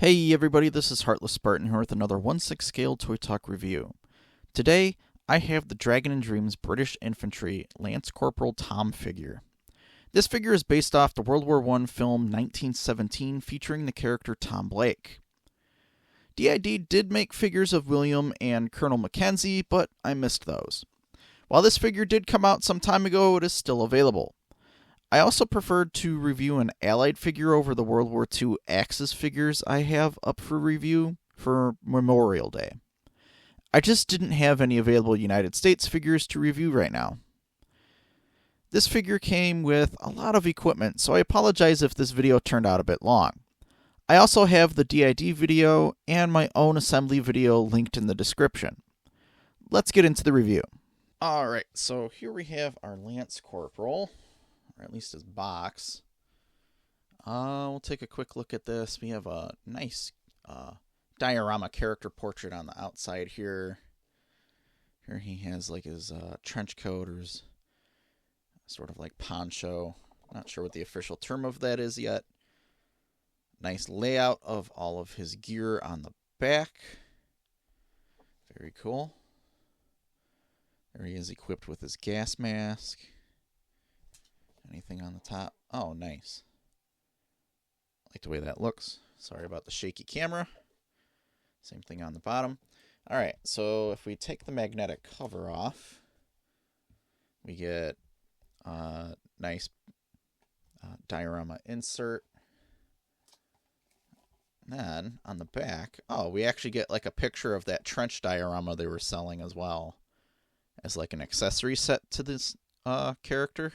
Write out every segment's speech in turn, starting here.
Hey everybody, this is Heartless Spartan here with another 1/6 scale Toy Talk review. Today, I have the Dragon and Dreams British Infantry Lance Corporal Tom figure. This figure is based off the World War I film 1917 featuring the character Tom Blake. DiD did make figures of William and Colonel Mackenzie, but I missed those. While this figure did come out some time ago, it is still available. I also preferred to review an Allied figure over the World War II Axis figures I have up for review for Memorial Day. I just didn't have any available United States figures to review right now. This figure came with a lot of equipment, so I apologize if this video turned out a bit long. I also have the DiD video and my own assembly video linked in the description. Let's get into the review. Alright, so here we have our Lance Corporal. Or at least his box. We'll take a quick look at this. We have a nice diorama character portrait on the outside here. Here he has like his trench coat or his sort of like poncho. Not sure what the official term of that is yet. Nice layout of all of his gear on the back. Very cool. There he is equipped with his gas mask. Anything on the top? Oh, nice. I like the way that looks. Sorry about the shaky camera. Same thing on the bottom. Alright, so if we take the magnetic cover off, we get a nice diorama insert. And then on the back, oh, we actually get like a picture of that trench diorama they were selling as well as like an accessory set to this character.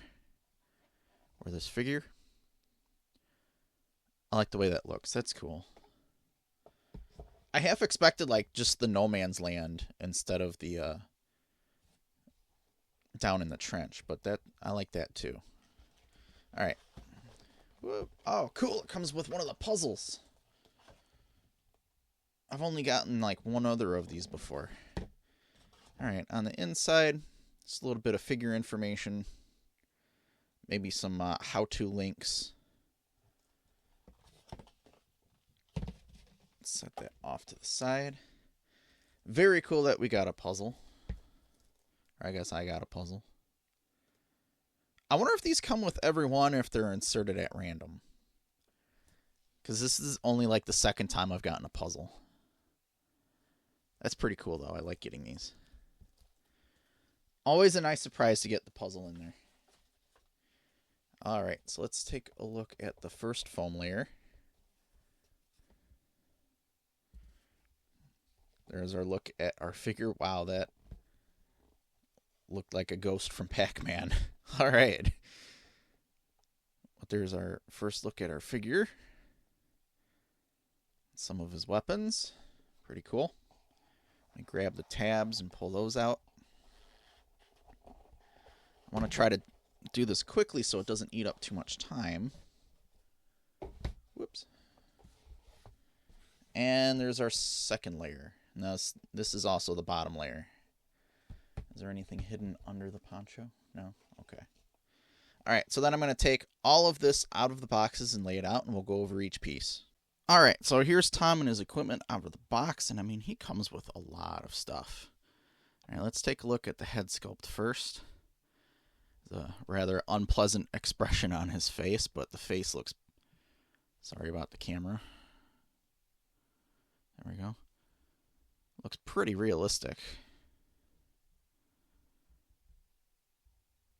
Or this figure. I like the way that looks. That's cool. I half expected like just the no man's land instead of the down in the trench, but that I like that too. All right. Whoa. Oh, cool! It comes with one of the puzzles. I've only gotten like one other of these before. All right. On the inside, just a little bit of figure information. Maybe some how-to links. Set that off to the side. Very cool that we got a puzzle. Or I guess I got a puzzle. I wonder if these come with every one or if they're inserted at random. Because this is only like the second time I've gotten a puzzle. That's pretty cool though. I like getting these. Always a nice surprise to get the puzzle in there. Alright, so let's take a look at the first foam layer. There's our look at our figure. Wow, that looked like a ghost from Pac-Man. Alright. But there's our first look at our figure. Some of his weapons. Pretty cool. I grab the tabs and pull those out. I want to try to do this quickly so it doesn't eat up too much time. Whoops. And there's our second layer. Now this is also the bottom layer. Is there anything hidden under the poncho? No? Okay. Alright, so then I'm going to take all of this out of the boxes and lay it out, and we'll go over each piece. Alright, so here's Tom and his equipment out of the box, and I mean, he comes with a lot of stuff. Alright, let's take a look at the head sculpt first. The rather unpleasant expression on his face, but the face looks... Sorry about the camera. There we go. Looks pretty realistic.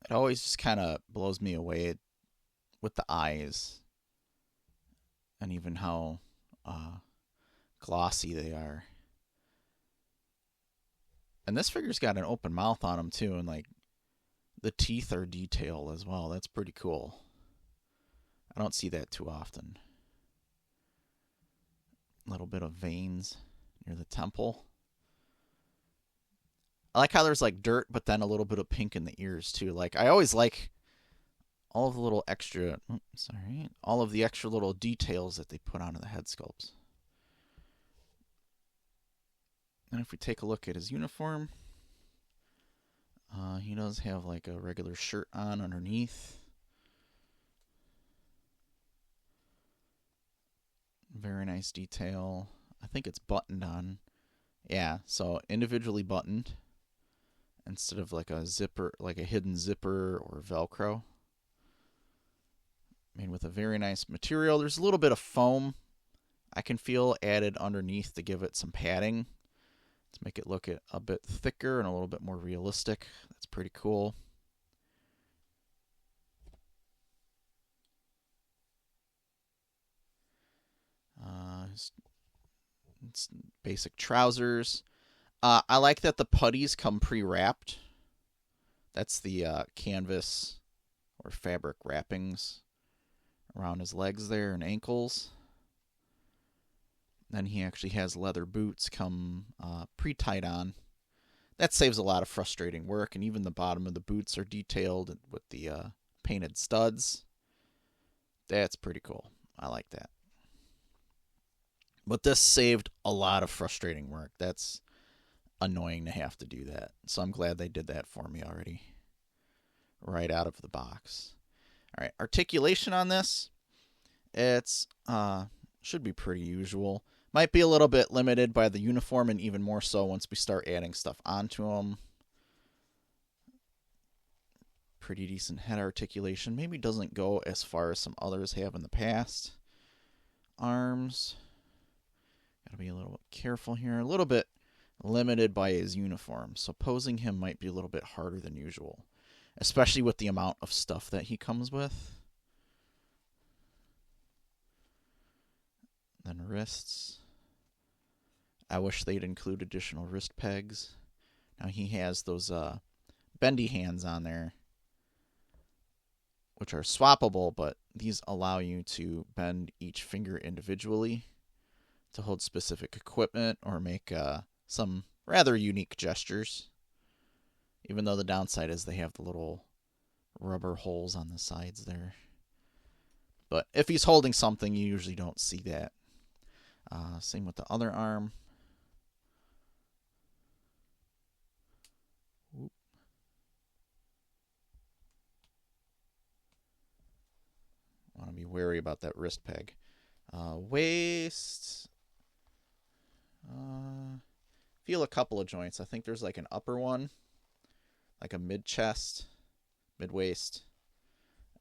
It always just kind of blows me away with the eyes. And even how glossy they are. And this figure's got an open mouth on him too, and like the teeth are detailed as well. That's pretty cool. I don't see that too often. A little bit of veins near the temple. I like how there's like dirt, but then a little bit of pink in the ears too. Like I always like all of the little extra, all of the extra little details that they put onto the head sculpts. And if we take a look at his uniform, he does have like a regular shirt on underneath. Very nice detail. I think it's buttoned on. Yeah, so individually buttoned instead of like a zipper, like a hidden zipper or Velcro. Made with a very nice material. There's a little bit of foam I can feel added underneath to give it some padding to make it look a bit thicker and a little bit more realistic. That's pretty cool. It's basic trousers. I like that the putties come pre-wrapped. That's the canvas or fabric wrappings around his legs there and ankles. Then he actually has leather boots come pre-tied on. That saves a lot of frustrating work, and even the bottom of the boots are detailed with the painted studs. That's pretty cool. I like that. But this saved a lot of frustrating work. That's annoying to have to do that. So I'm glad they did that for me already. Right out of the box. Alright, articulation on this. It's should be pretty usual. Might be a little bit limited by the uniform, and even more so once we start adding stuff onto them. Pretty decent head articulation. Maybe doesn't go as far as some others have in the past. Arms. Gotta be a little bit careful here. A little bit limited by his uniform, so posing him might be a little bit harder than usual, especially with the amount of stuff that he comes with. Then wrists. I wish they'd include additional wrist pegs. Now he has those bendy hands on there, which are swappable, but these allow you to bend each finger individually to hold specific equipment or make some rather unique gestures. Even though the downside is they have the little rubber holes on the sides there. But if he's holding something, you usually don't see that. Same with the other arm. Oop. Want to be wary about that wrist peg. Waist. Feel a couple of joints. I think there's like an upper one, like a mid-chest, mid-waist,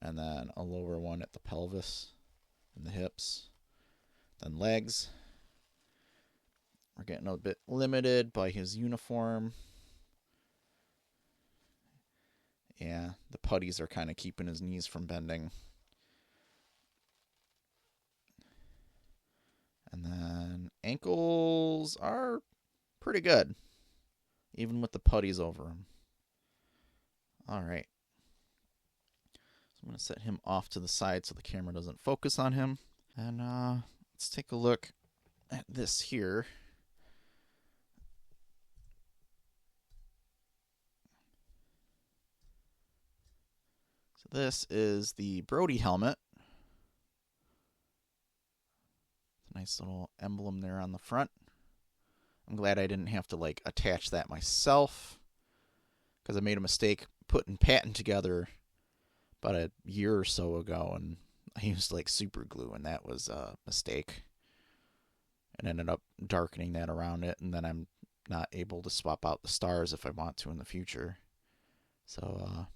and then a lower one at the pelvis and the hips. Then legs. We're getting a bit limited by his uniform. Yeah, the putties are kind of keeping his knees from bending. And then ankles are pretty good, even with the putties over them. All right. So I'm going to set him off to the side so the camera doesn't focus on him. And let's take a look at this here. So this is the Brodie Helmet. Nice little emblem there on the front. I'm glad I didn't have to like attach that myself, because I made a mistake putting patent together about a year or so ago, and I used like super glue, and that was a mistake. And ended up darkening that around it, and then I'm not able to swap out the stars if I want to in the future. So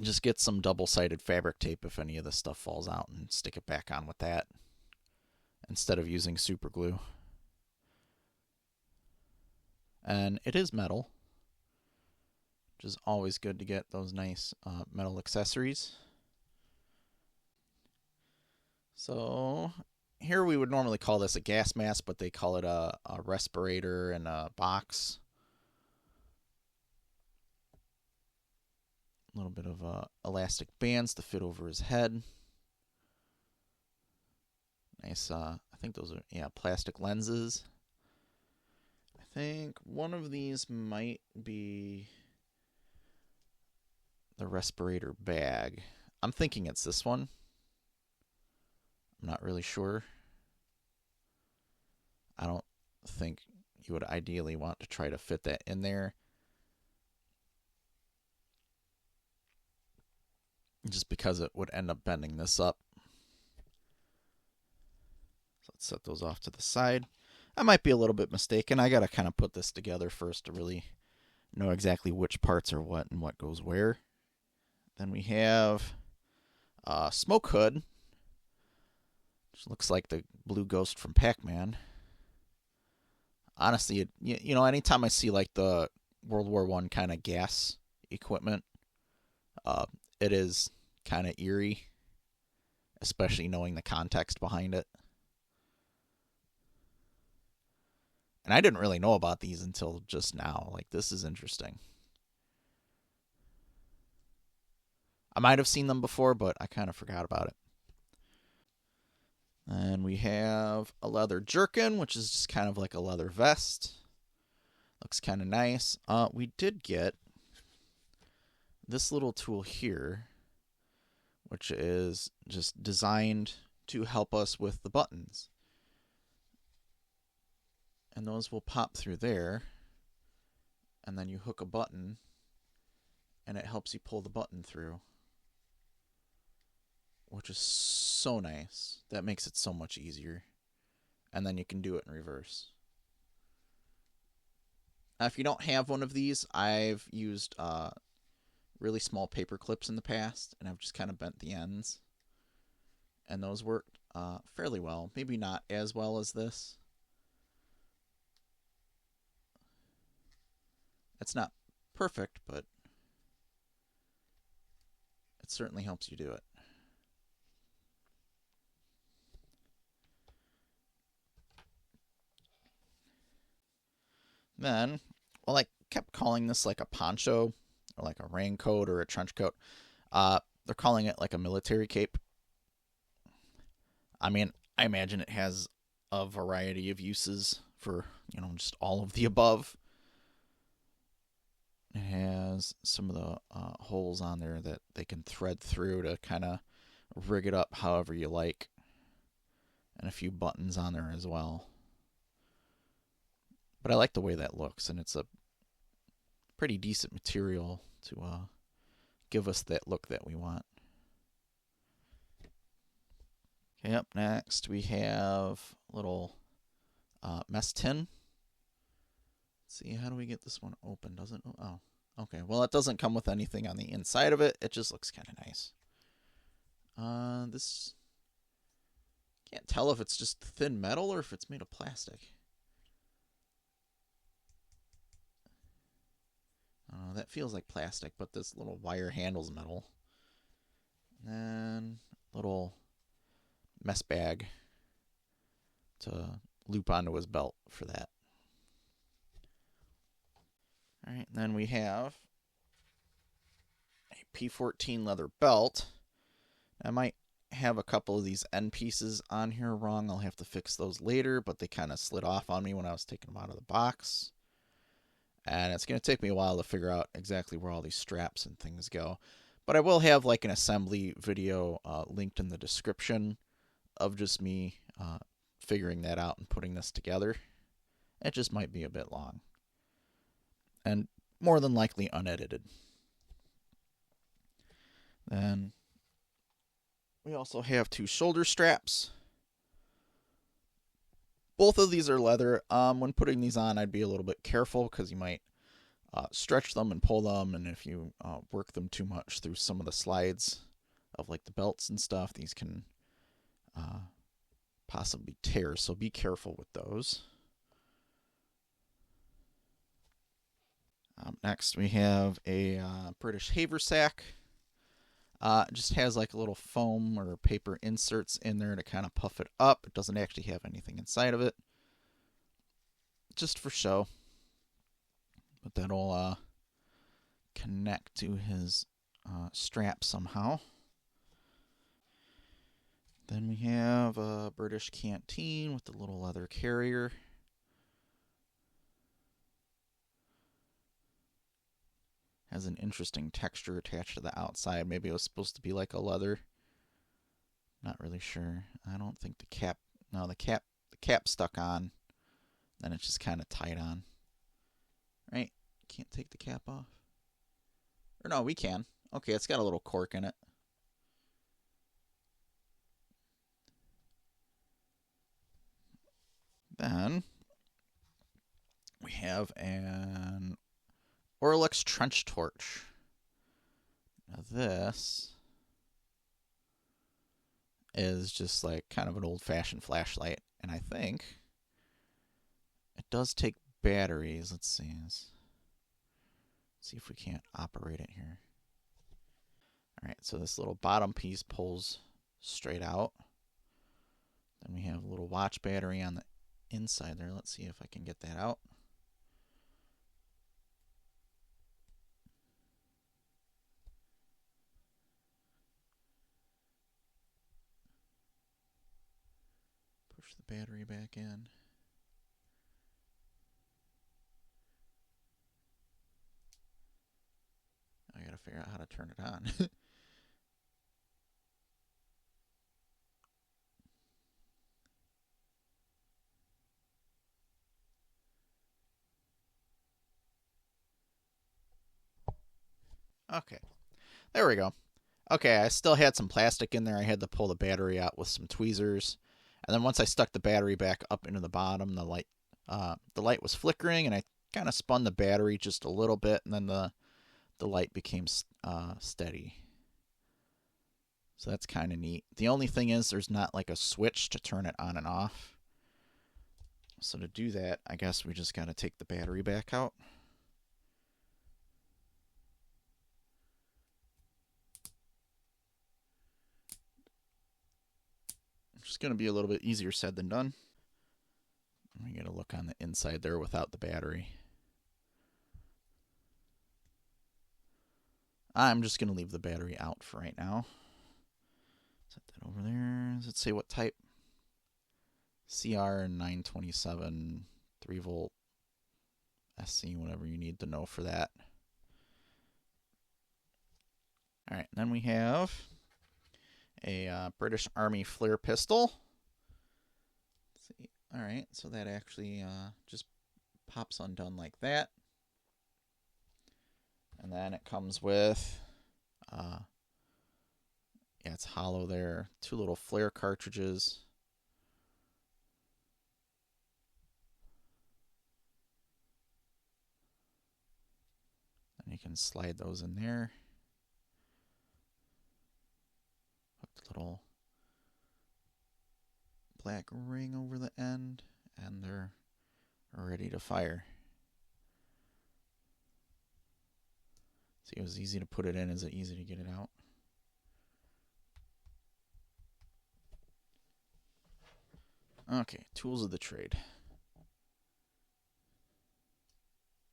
just get some double-sided fabric tape if any of this stuff falls out, and stick it back on with that instead of using super glue. And it is metal, which is always good to get those nice metal accessories. So here we would normally call this a gas mask, but they call it a respirator and a box. A little bit of elastic bands to fit over his head. Nice, I think those are, plastic lenses. I think one of these might be the respirator bag. I'm thinking it's this one. I'm not really sure. I don't think you would ideally want to try to fit that in there, just because it would end up bending this up. So let's set those off to the side. I might be a little bit mistaken. I got to kind of put this together first to really know exactly which parts are what and what goes where. Then we have a smoke hood, which looks like the blue ghost from Pac-Man. Honestly, you know, anytime I see like the World War I kind of gas equipment, it is kind of eerie, especially knowing the context behind it. And I didn't really know about these until just now. Like, this is interesting. I might have seen them before, but I kind of forgot about it. And we have a leather jerkin, which is just kind of like a leather vest. Looks kind of nice. We did get this little tool here, which is just designed to help us with the buttons. And those will pop through there. And then you hook a button, and it helps you pull the button through, which is so nice. That makes it so much easier. And then you can do it in reverse. Now, if you don't have one of these, I've used really small paper clips in the past, and I've just kind of bent the ends. And those worked fairly well. Maybe not as well as this. It's not perfect, but it certainly helps you do it. Then, well, I kept calling this like a poncho or like a raincoat or a trench coat. They're calling it like a military cape. I mean, I imagine it has a variety of uses for, you know, just all of the above. It has some of the holes on there that they can thread through to kind of rig it up however you like. And a few buttons on there as well. But I like the way that looks, and it's a pretty decent material to give us that look that we want. Okay, up next we have a little mess tin. Let's see, how do we get this one open? Doesn't? Oh, okay. Well, it doesn't come with anything on the inside of it. It just looks kind of nice. This can't tell if it's just thin metal or if it's made of plastic. That feels like plastic, but this little wire handle's metal. And then little mess bag to loop onto his belt for that. Alright, then we have a P14 leather belt. I might have a couple of these end pieces on here wrong. I'll have to fix those later, but they kind of slid off on me when I was taking them out of the box. And it's going to take me a while to figure out exactly where all these straps and things go. But I will have like an assembly video linked in the description of just me figuring that out and putting this together. It just might be a bit long. And more than likely unedited. Then we also have two shoulder straps. Both of these are leather. When putting these on, I'd be a little bit careful because you might stretch them and pull them, and if you work them too much through some of the slides of like the belts and stuff, these can possibly tear, so be careful with those. Next, we have a British haversack. It just has like a little foam or paper inserts in there to kind of puff it up. It doesn't actually have anything inside of it. Just for show. But that'll connect to his strap somehow. Then we have a British canteen with the little leather carrier. Has an interesting texture attached to the outside. Maybe it was supposed to be like a leather. Not really sure. I don't think the cap... No, the cap stuck on. Then it's just kind of tied on. Right? Can't take the cap off. Or no, we can. Okay, it's got a little cork in it. Then we have an Orilux trench torch. Now this is just like kind of an old-fashioned flashlight, and I think it does take batteries. Let's see if we can't operate it here. All right, so this little bottom piece pulls straight out. Then we have a little watch battery on the inside there. Let's see if I can get that out. Push the battery back in. I gotta figure out how to turn it on. Okay, there we go. Okay, I still had some plastic in there. I had to pull the battery out with some tweezers. And then once I stuck the battery back up into the bottom, the light was flickering, and I kind of spun the battery just a little bit, and then the light became steady. So that's kind of neat. The only thing is there's not like a switch to turn it on and off. So to do that, I guess we just got to take the battery back out. It's going to be a little bit easier said than done. We got to look on the inside there without the battery. I'm just going to leave the battery out for right now. Set that over there. Does it say what type? CR927 3-volt SC, whatever you need to know for that. All right, then we have a British Army flare pistol. Let's see. All right, so that actually just pops undone like that. And then it comes with, yeah, it's hollow there. 2 little flare cartridges. And you can slide those in there. Hook the little black ring over the end, and they're ready to fire. See, it was easy to put it in. Is it easy to get it out? Okay, tools of the trade.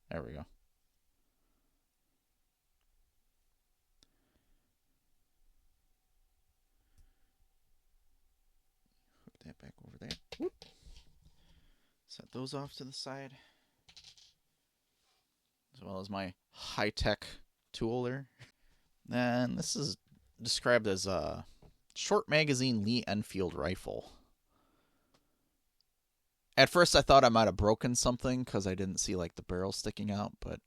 There we go. Hook that back over there. Whoop. Set those off to the side. As well as my high-tech tool there. Then this is described as a short magazine Lee Enfield rifle. At first I thought I might have broken something because I didn't see like the barrel sticking out, but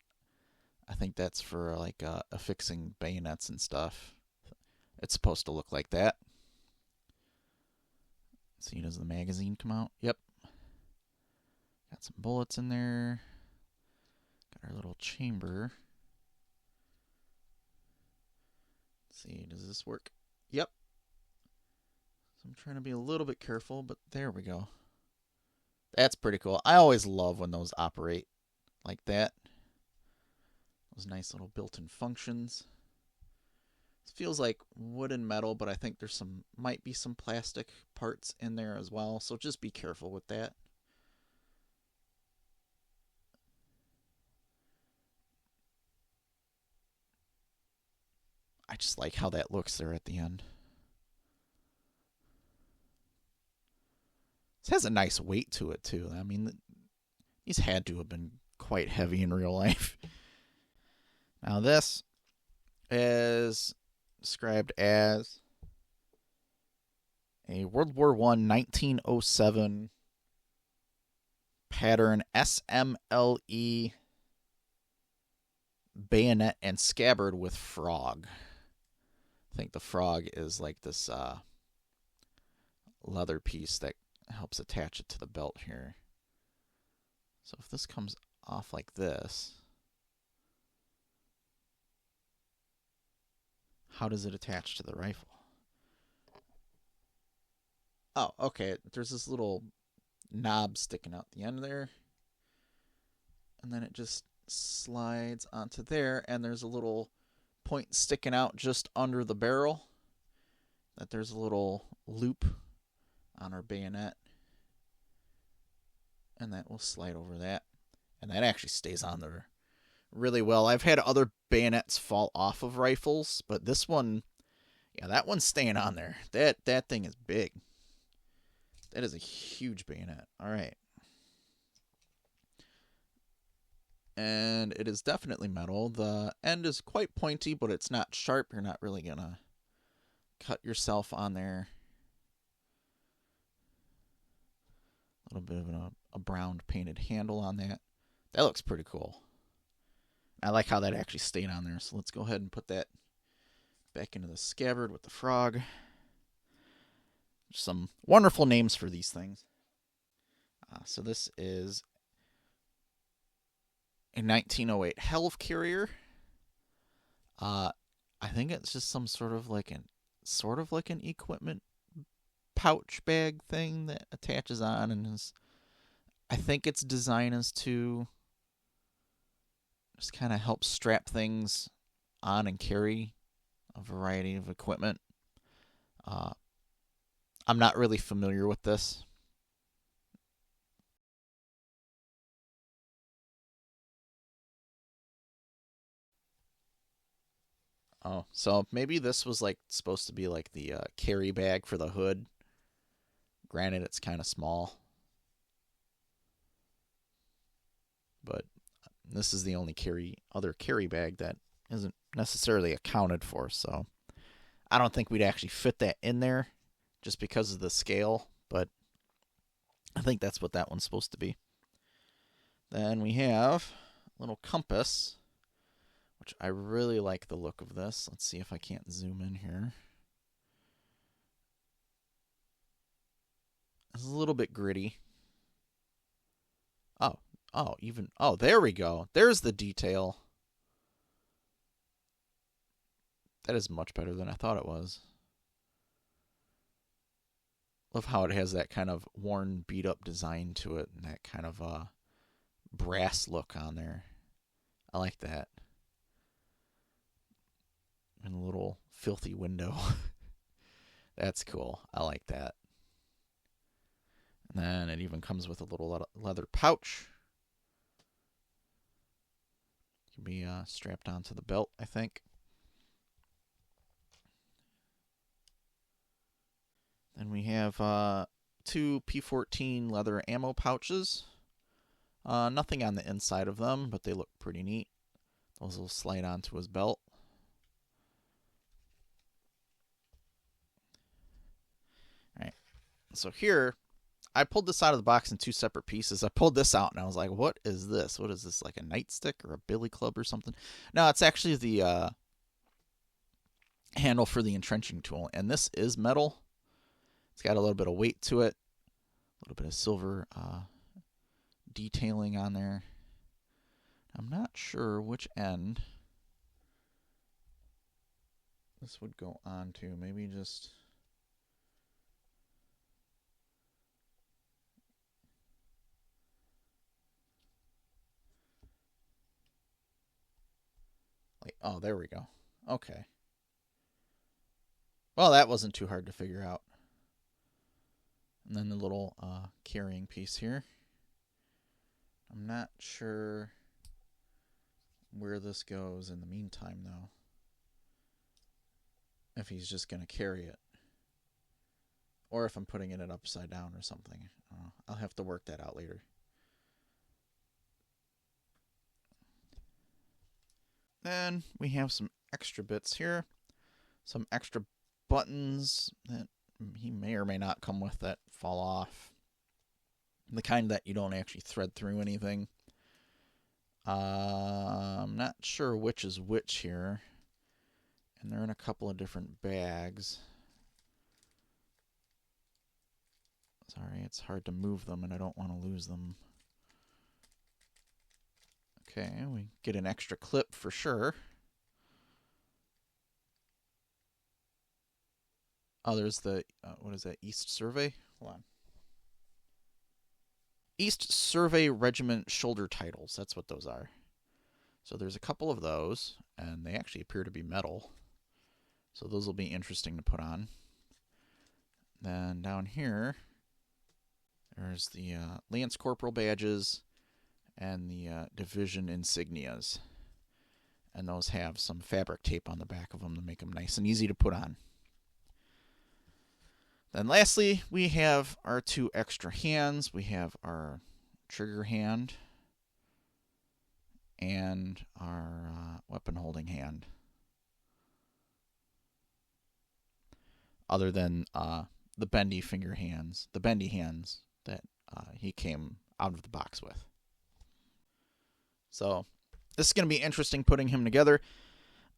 I think that's for like affixing bayonets and stuff. It's supposed to look like that. See, does the magazine come out? Yep. Got some bullets in there. Got our little chamber. Let's see, does this work? Yep. So I'm trying to be a little bit careful, but there we go. That's pretty cool. I always love when those operate like that. Those nice little built-in functions. It feels like wood and metal, but I think there's might be some plastic parts in there as well, so just be careful with that. I just like how that looks there at the end. This has a nice weight to it, too. I mean, these had to have been quite heavy in real life. Now, this is described as a World War I 1907 pattern SMLE bayonet and scabbard with frog. I think the frog is like this leather piece that helps attach it to the belt here. So if this comes off like this, how does it attach to the rifle? Oh, okay. There's this little knob sticking out the end there. And then it just slides onto there, and there's a little point sticking out just under the barrel. That there's a little loop on our bayonet. And that will slide over that. And that actually stays on there really well. I've had other bayonets fall off of rifles, but this one, yeah, that one's staying on there. That thing is big. That is a huge bayonet. All right. And it is definitely metal. The end is quite pointy, but it's not sharp. You're not really going to cut yourself on there. A little bit of a brown painted handle on that. That looks pretty cool. I like how that actually stayed on there. So let's go ahead and put that back into the scabbard with the frog. Some wonderful names for these things. So this is a 1908 Helve carrier. I think it's just some sort of like an equipment pouch bag thing that attaches on, and is, I think its design is to just kind of help strap things on and carry a variety of equipment. I'm not really familiar with this. Oh, so maybe this was like supposed to be like the carry bag for the hood. Granted, it's kind of small, but this is the only other carry bag that isn't necessarily accounted for. So I don't think we'd actually fit that in there just because of the scale, but I think that's what that one's supposed to be. Then we have a little compass, which I really like the look of this. Let's see if I can't zoom in here. It's a little bit gritty. Oh, there we go. There's the detail. That is much better than I thought it was. Love how it has that kind of worn, beat up design to it, and that kind of brass look on there. I like that. And a little filthy window. That's cool. I like that. And then it even comes with a little leather pouch. Can be strapped onto the belt, I think. Then we have two P14 leather ammo pouches. Nothing on the inside of them, but they look pretty neat. Those will slide onto his belt. Alright, so here, I pulled this out of the box in two separate pieces. I pulled this out and I was like, what is this? What is this, like a nightstick or a billy club or something? No, it's actually the handle for the entrenching tool. And this is metal. It's got a little bit of weight to it. A little bit of silver detailing on there. I'm not sure which end this would go on to. Maybe just... oh, there we go. Okay. Well, that wasn't too hard to figure out. And then the little carrying piece here. I'm not sure where this goes in the meantime, though. If he's just going to carry it. Or if I'm putting it upside down or something. I'll have to work that out later. Then we have some extra bits here. Some extra buttons that he may or may not come with that fall off. The kind that you don't actually thread through anything. I'm not sure which is which here. And they're in a couple of different bags. Sorry, it's hard to move them and I don't want to lose them. Okay, we get an extra clip for sure. Oh, there's the, what is that, East Survey? Hold on. East Survey Regiment shoulder titles, that's what those are. So there's a couple of those, and they actually appear to be metal. So those will be interesting to put on. Then down here, there's the Lance Corporal badges and the division insignias. And those have some fabric tape on the back of them to make them nice and easy to put on. Then lastly, we have our two extra hands. We have our trigger hand and our weapon holding hand. Other than the bendy finger hands, the bendy hands that he came out of the box with. So this is going to be interesting putting him together.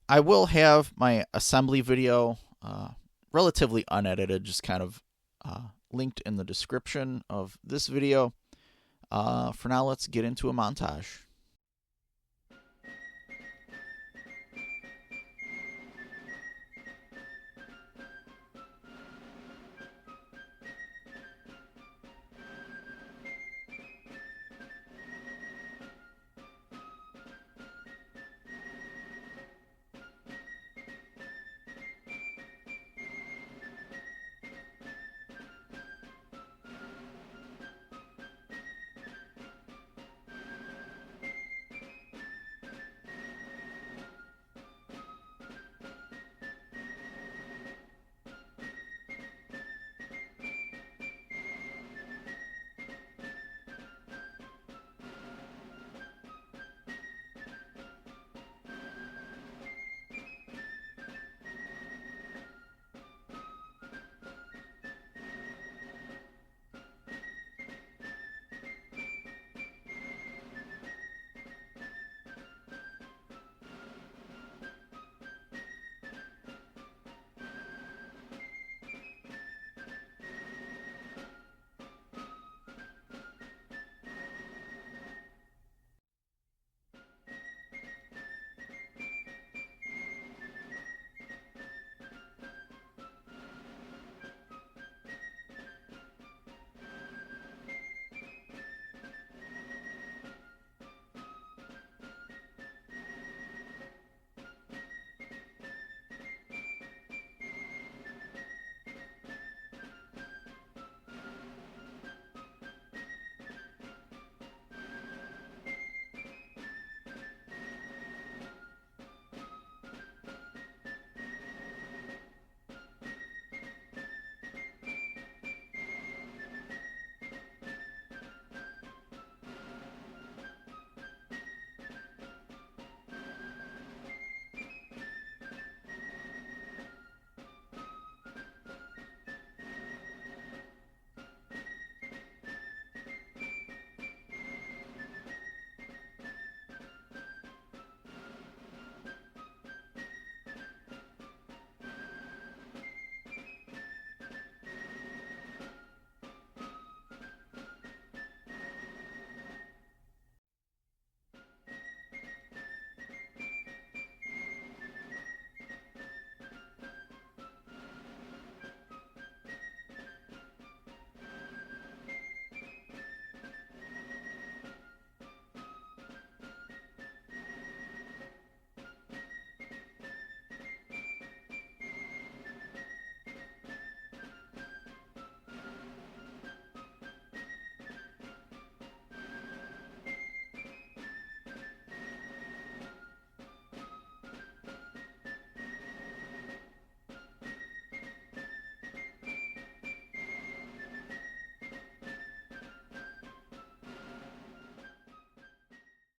I will have my assembly video relatively unedited, just kind of linked in the description of this video. For now, let's get into a montage.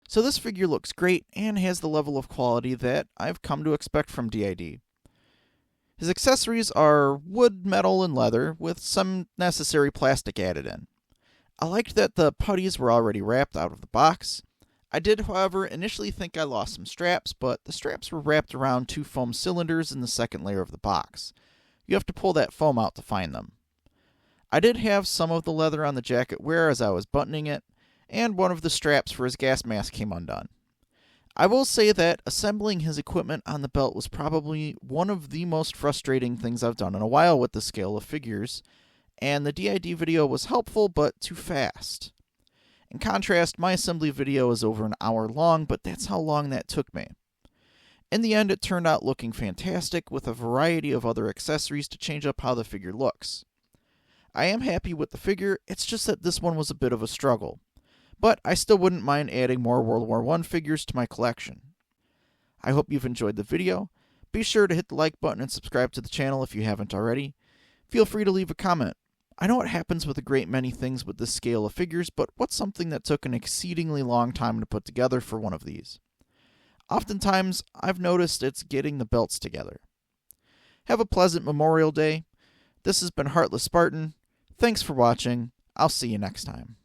So this figure looks great and has the level of quality that I've come to expect from DiD. His accessories are wood, metal, and leather, with some necessary plastic added in. I liked that the putties were already wrapped out of the box. I did, however, initially think I lost some straps, but the straps were wrapped around two foam cylinders in the second layer of the box. You have to pull that foam out to find them. I did have some of the leather on the jacket wear as I was buttoning it, and one of the straps for his gas mask came undone. I will say that assembling his equipment on the belt was probably one of the most frustrating things I've done in a while with the scale of figures, and the DiD video was helpful but too fast. In contrast, my assembly video is over an hour long, but that's how long that took me. In the end, it turned out looking fantastic with a variety of other accessories to change up how the figure looks. I am happy with the figure, it's just that this one was a bit of a struggle. But I still wouldn't mind adding more World War I figures to my collection. I hope you've enjoyed the video. Be sure to hit the like button and subscribe to the channel if you haven't already. Feel free to leave a comment. I know it happens with a great many things with this scale of figures, but what's something that took an exceedingly long time to put together for one of these? Oftentimes, I've noticed it's getting the belts together. Have a pleasant Memorial Day. This has been Heartless Spartan. Thanks for watching. I'll see you next time.